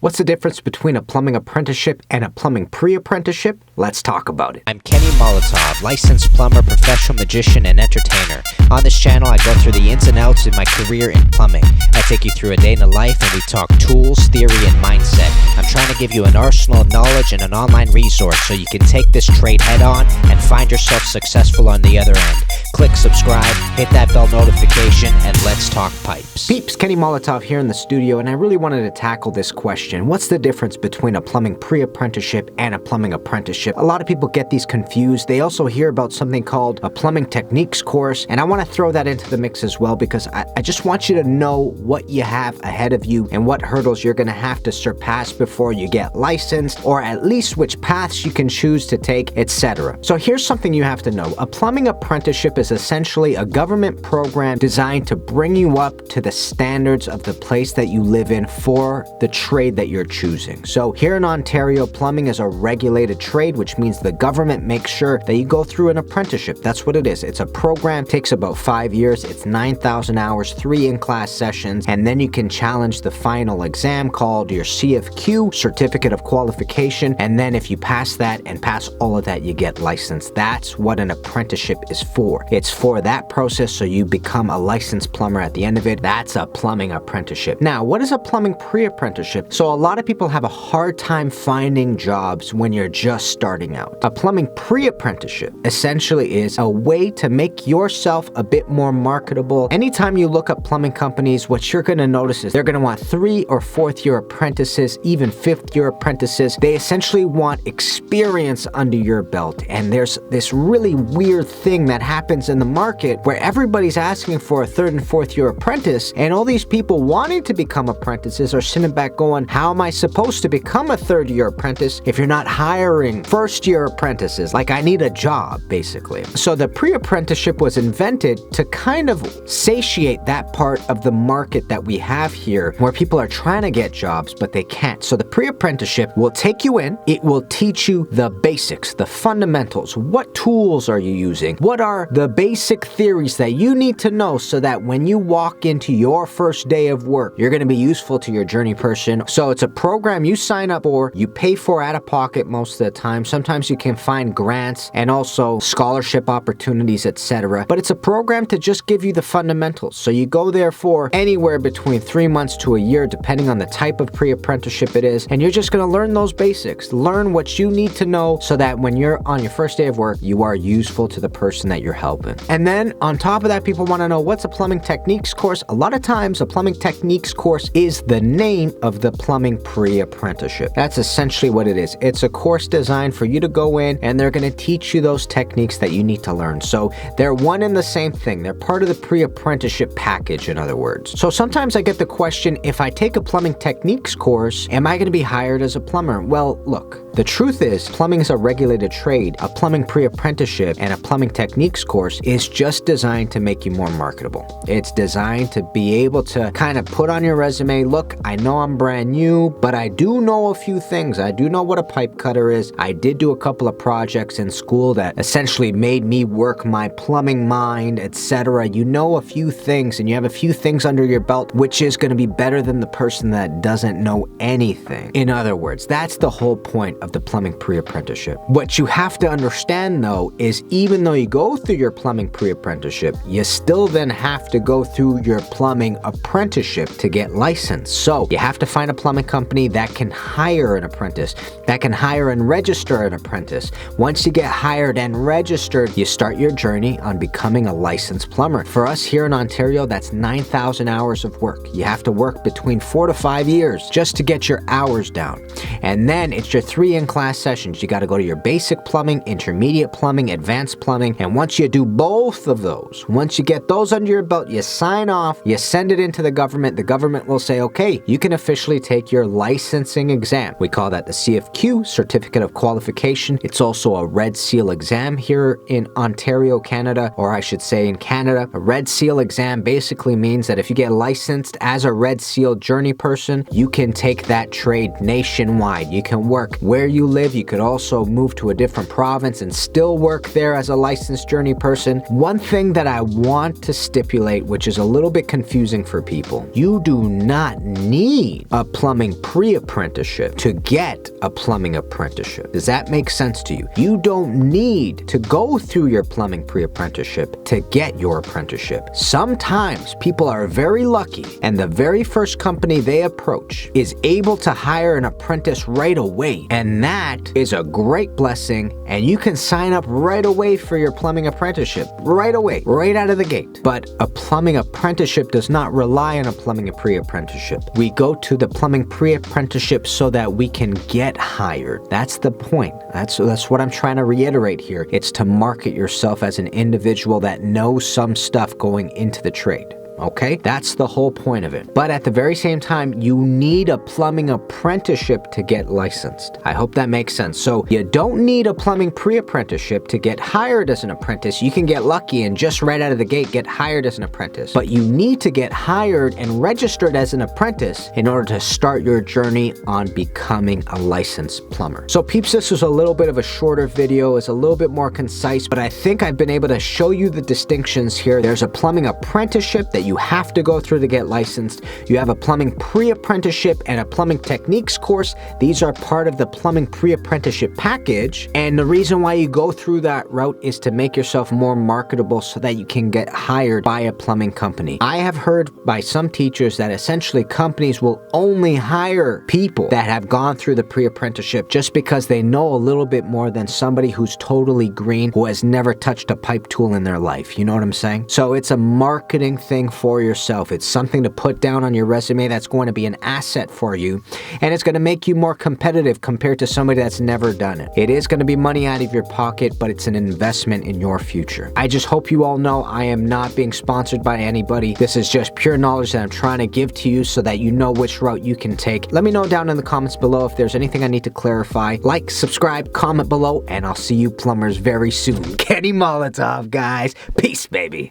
What's the difference between a plumbing apprenticeship and a plumbing pre-apprenticeship? Let's talk about it. I'm Kenny Molotov, licensed plumber, professional magician, and entertainer. On this channel, I go through the ins and outs of my career in plumbing. I take you through a day in the life and we talk tools, theory, and mindset. I'm trying to give you an arsenal of knowledge and an online resource so you can take this trade head on and find yourself successful on the other end. Click subscribe, hit that bell notification, and let's talk pipes. Peeps, Kenny Molotov here in the studio, and I really wanted to tackle this question. What's the difference between a plumbing pre-apprenticeship and a plumbing apprenticeship? A lot of people get these confused. They also hear about something called a plumbing techniques course, and I want to throw that into the mix as well because I just want you to know what you have ahead of you and what hurdles you're going to have to surpass before you get licensed, or at least which paths you can choose to take, etc. So here's something you have to know. A plumbing apprenticeship is essentially a government program designed to bring you up to the standards of the place that you live in for the trade that you're choosing. So here in Ontario, plumbing is a regulated trade, which means the government makes sure that you go through an apprenticeship. That's what it is. It's a program, takes about 5 years, it's 9,000 hours, 3 in-class sessions, and then you can challenge the final exam called your CFQ, Certificate of Qualification, and then if you pass that and pass all of that, you get licensed. That's what an apprenticeship is for. It's for that process so you become a licensed plumber at the end of it. That's a plumbing apprenticeship. Now, what is a plumbing pre-apprenticeship? So a lot of people have a hard time finding jobs when you're just starting out. A plumbing pre-apprenticeship essentially is a way to make yourself a bit more marketable. Anytime you look up plumbing companies, what you're going to notice is they're going to want 3- or 4th-year apprentices, even 5th-year apprentices. They essentially want experience under your belt. And there's this really weird thing that happens in the market where everybody's asking for a 3rd and 4th-year apprentice, and all these people wanting to become apprentices are sitting back going, how am I supposed to become a 3rd-year apprentice if you're not hiring 1st-year apprentices? Like, I need a job, basically. So the pre-apprenticeship was invented to kind of satiate that part of the market that we have here where people are trying to get jobs, but they can't. So the pre-apprenticeship will take you in, it will teach you the basics, the fundamentals. What tools are you using? What are the basic theories that you need to know so that when you walk into your first day of work, you're going to be useful to your journey person. So it's a program you sign up for, you pay for out of pocket most of the time. Sometimes you can find grants and also scholarship opportunities, etc. But it's a program to just give you the fundamentals. So you go there for anywhere between 3 months to a year, depending on the type of pre-apprenticeship it is. And you're just going to learn those basics, learn what you need to know so that when you're on your first day of work, you are useful to the person that you're helping. And then on top of that, people want to know, what's a plumbing techniques course? A lot of times a plumbing techniques course is the name of the plumbing pre-apprenticeship. That's essentially what it is. It's a course designed for you to go in and they're going to teach you those techniques that you need to learn. So they're one and the same thing. They're part of the pre-apprenticeship package, in other words. So sometimes I get the question, if I take a plumbing techniques course, am I going to be hired as a plumber? Well, look, the truth is plumbing is a regulated trade. A plumbing pre-apprenticeship and a plumbing techniques course is just designed to make you more marketable. It's designed to be able to kind of put on your resume, look, I know I'm brand new, but I do know a few things. I do know what a pipe cutter is. I did do a couple of projects in school that essentially made me work my plumbing mind, etc. You know a few things and you have a few things under your belt, which is going to be better than the person that doesn't know anything. In other words, that's the whole point of the plumbing pre-apprenticeship. What you have to understand though is even though you go through your plumbing pre-apprenticeship, you still then have to go through your plumbing apprenticeship to get licensed. So you have to find a plumbing company that can hire an apprentice, that can hire and register an apprentice. Once you get hired and registered, you start your journey on becoming a licensed plumber. For us here in Ontario, that's 9,000 hours of work. You have to work between 4 to 5 years just to get your hours down. And then it's your 3 in-class sessions. You got to go to your basic plumbing, intermediate plumbing, advanced plumbing. And once you do both of those, once you get those under your belt, you sign off, you send it into the government. The government will say, okay, you can officially take your licensing exam. We call that the CFQ, Certificate of Qualification. It's also a Red Seal exam here in Ontario, Canada, or I should say in Canada. A Red Seal exam basically means that if you get licensed as a Red Seal journey person, you can take that trade nationwide. You can work where you live. You could also move to a different province and still work there as a licensed journey person. One thing that I want to stipulate, which is a little bit confusing for people, you do not need a plumbing pre-apprenticeship to get a plumbing apprenticeship. Does that make sense to you? You don't need to go through your plumbing pre-apprenticeship to get your apprenticeship. Sometimes people are very lucky and the very first company they approach is able to hire an apprentice right away. And that is a great blessing, and you can sign up right away for your plumbing apprenticeship. Right away, right out of the gate. But a plumbing apprenticeship does not rely on a plumbing pre-apprenticeship. We go to the plumbing pre-apprenticeship so that we can get hired. That's the point. That's what I'm trying to reiterate here. It's to market yourself as an individual that knows some stuff going into the trade. Okay? That's the whole point of it. But at the very same time, you need a plumbing apprenticeship to get licensed. I hope that makes sense. So you don't need a plumbing pre-apprenticeship to get hired as an apprentice. You can get lucky and just right out of the gate get hired as an apprentice. But you need to get hired and registered as an apprentice in order to start your journey on becoming a licensed plumber. So peeps, this was a little bit of a shorter video. It's a little bit more concise, but I think I've been able to show you the distinctions here. There's a plumbing apprenticeship that you have to go through to get licensed. You have a plumbing pre-apprenticeship and a plumbing techniques course. These are part of the plumbing pre-apprenticeship package. And the reason why you go through that route is to make yourself more marketable so that you can get hired by a plumbing company. I have heard by some teachers that essentially companies will only hire people that have gone through the pre-apprenticeship just because they know a little bit more than somebody who's totally green, who has never touched a pipe tool in their life. You know what I'm saying? So it's a marketing thing for yourself. It's something to put down on your resume that's going to be an asset for you, and it's going to make you more competitive compared to somebody that's never done it. It is going to be money out of your pocket, but it's an investment in your future. I just hope you all know I am not being sponsored by anybody. This is just pure knowledge that I'm trying to give to you so that you know which route you can take. Let me know down in the comments below if there's anything I need to clarify. Like, subscribe, comment below, and I'll see you plumbers very soon. Kenny Molotov, guys. Peace, baby.